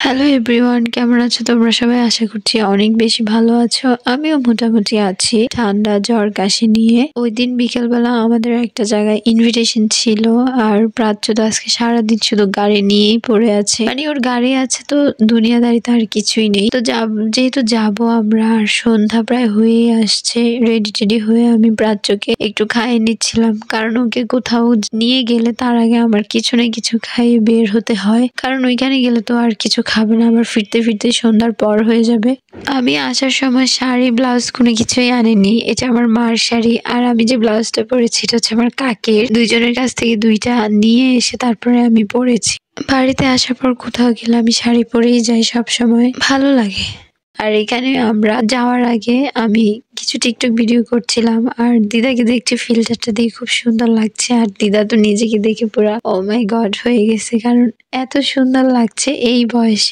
Hello everyone, কেমন আছো তোমরা সবাই? আশা করছি অনেক বেশি ভালো আছো। আমিও মোটামুটি আছি, ঠান্ডা জ্বর কাশি নিয়ে। ওই দিন বিকেলবেলা আমাদের একটা জায়গায় ইনভিটেশন ছিল, আর প্রাচ্য তো আজকে সারাদিন শুধু গাড়ি নিয়েই পড়ে আছে। মানে ওর গাড়ি আছে তো দুনিয়াদারিতে আর কিছুই নেই। তো যেহেতু যাবো আমরা, আর সন্ধ্যা প্রায় হয়ে আসছে, রেডি টেডি হয়ে আমি প্রাচ্যকে একটু খাইয়ে নিচ্ছিলাম, কারণ ওকে কোথাও নিয়ে গেলে তার আগে আমার কিছু না কিছু খাইয়ে বের হতে হয়, কারণ ওইখানে গেলে তো আর কিছু খাবে না, আবার ফিরতে ফিরতে সন্ধ্যার পর হয়ে যাবে। আমি আসার সময় শাড়ি ব্লাউজ কোনো কিছুই আনিনি, এটা আমার মার শাড়ি, আর আমি যে ব্লাউজটা পরেছি এটা হচ্ছে আমার কাকের। দুইজনের কাছ থেকে দুইটা নিয়ে এসে তারপরে আমি পরেছি। বাড়িতে আসার পর কোথাও গেলে আমি শাড়ি পরেই যাই, সব সময় ভালো লাগে। আর এখানে আমরা যাওয়ার আগে আমি কিছু টিকটক ভিডিও করছিলাম, আর দিদাকে দেখছি ফিল্টারটা দিয়ে খুব সুন্দর লাগছে, আর দিদা তো নিজেকে দেখে পুরা ও মাই গড হয়ে গেছে, কারণ এত সুন্দর লাগছে এই বয়সে।